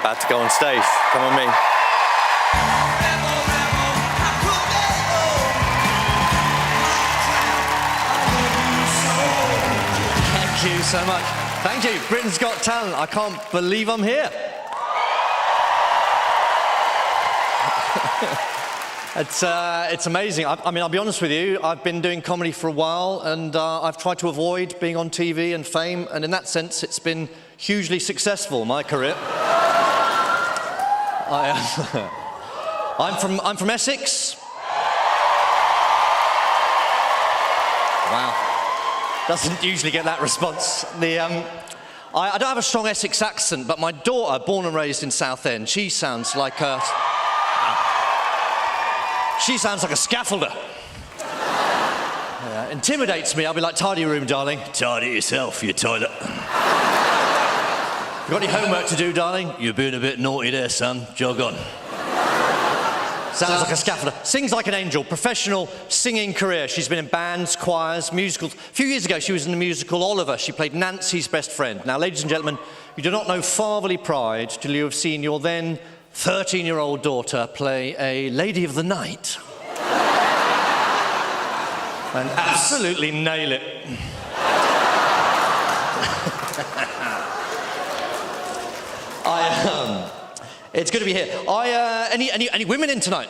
About to go on stage. Come on me. Thank you so much. Thank you. Britain's Got Talent. I can't believe I'm here. It's amazing. I mean, I'll be honest with you, I've been doing comedy for a while, and I've tried to avoid being on TV and fame, and in that sense, it's been hugely successful, my career. I'm from Essex. Wow. Doesn't usually get that response. I don't have a strong Essex accent, but my daughter, born and raised in Southend, she sounds like a scaffolder. Intimidates me. I'll be like, tidy your room, darling. Tidy yourself, you toilet. You got any homework to do, darling? You're being a bit naughty there, son. Jog on. Sounds like a scaffolder. Sings like an angel. Professional singing career. She's been in bands, choirs, musicals. A few years ago, she was in the musical Oliver. She played Nancy's best friend. Now, ladies and gentlemen, you do not know Fatherly Pride till you have seen your then 13-year-old daughter play a lady of the night. And absolutely nail it. It's good to be here. Any women in tonight?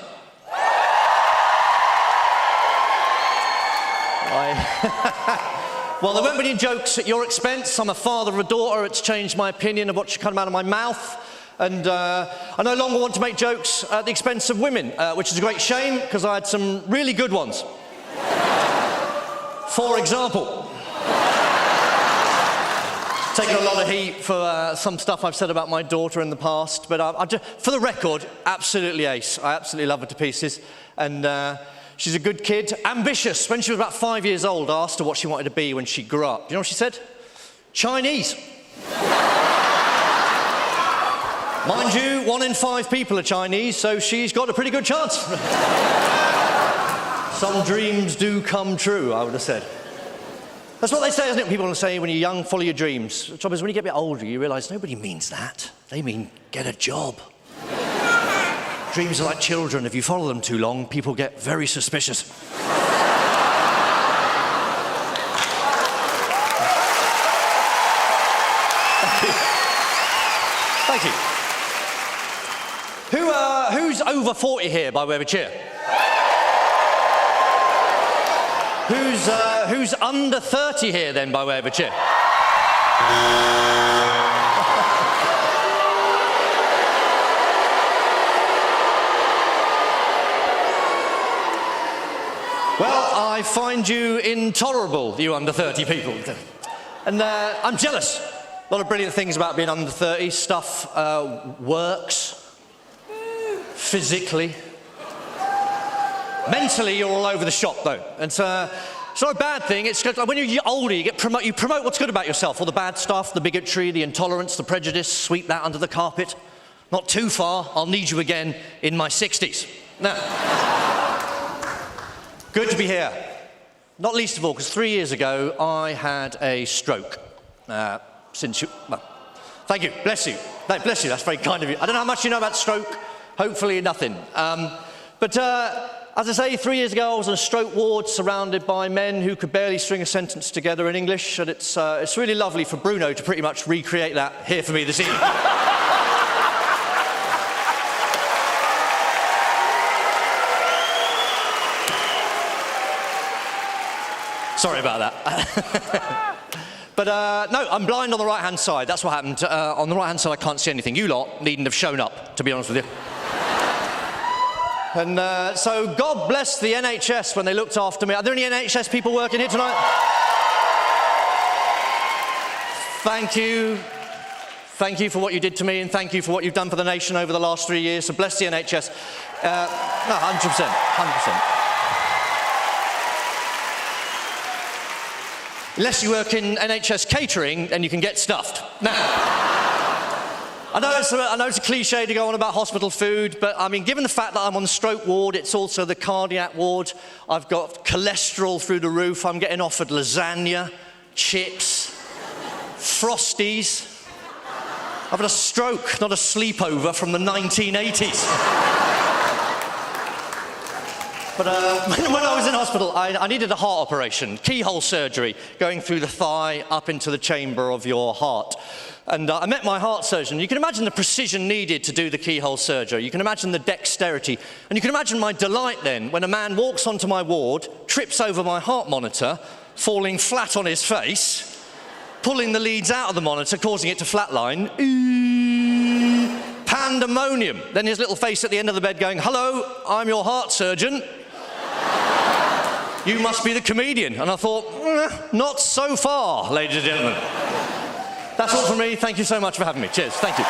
Well, there won't be any jokes at your expense. I'm a father of a daughter. It's changed my opinion of what should come out of my mouth. And I no longer want to make jokes at the expense of women, which is a great shame, because I had some really good ones. For example, taken a lot of heat for some stuff I've said about my daughter in the past, but for the record, absolutely ace. I absolutely love her to pieces, and she's a good kid, ambitious. When she was about 5 years old, I asked her what she wanted to be when she grew up. Do you know what she said? Chinese. Mind you, 1 in 5 people are Chinese, so she's got a pretty good chance. Some dreams do come true, I would have said. That's what they say, isn't it? People say when you're young, follow your dreams. The trouble is, when you get a bit older, you realise nobody means that. They mean get a job. Dreams are like children. If you follow them too long, people get very suspicious. Thank you. Who's over 40 here, by way of a cheer? Who's under 30 here, then, by way of a cheer? Well, I find you intolerable, you under 30 people. And I'm jealous. A lot of brilliant things about being under 30. Stuff works. Physically. Mentally, you're all over the shop, though. And it's not a bad thing. It's like when you're older, you promote what's good about yourself. All the bad stuff, the bigotry, the intolerance, the prejudice, sweep that under the carpet. Not too far, I'll need you again in my 60s. Now, good to be here. Not least of all, because 3 years ago, I had a stroke. Well, thank you, bless you. No, bless you, that's very kind of you. I don't know how much you know about stroke. Hopefully nothing. As I say, 3 years ago, I was on a stroke ward surrounded by men who could barely string a sentence together in English, and it's really lovely for Bruno to pretty much recreate that here for me this evening. Sorry about that. But no, I'm blind on the right-hand side. That's what happened. On the right-hand side, I can't see anything. You lot needn't have shown up, to be honest with you. And so God bless the NHS when they looked after me. Are there any NHS people working here tonight? Thank you. Thank you for what you did to me, and thank you for what you've done for the nation over the last 3 years. So bless the NHS. No, 100%. 100%. Unless you work in NHS catering, then you can get stuffed. Now, I know it's a cliche to go on about hospital food, but I mean, given the fact that I'm on the stroke ward, it's also the cardiac ward. I've got cholesterol through the roof. I'm getting offered lasagna, chips, Frosties. I've had a stroke, not a sleepover from the 1980s. But when I was in hospital, I needed a heart operation, keyhole surgery, going through the thigh up into the chamber of your heart. And I met my heart surgeon. You can imagine the precision needed to do the keyhole surgery. You can imagine the dexterity. And you can imagine my delight then when a man walks onto my ward, trips over my heart monitor, falling flat on his face, pulling the leads out of the monitor, causing it to flatline. Pandemonium. Then his little face at the end of the bed going, "Hello, I'm your heart surgeon. You must be the comedian." And I thought, not so far, ladies and gentlemen. That's all from me. Thank you so much for having me. Cheers. Thank you.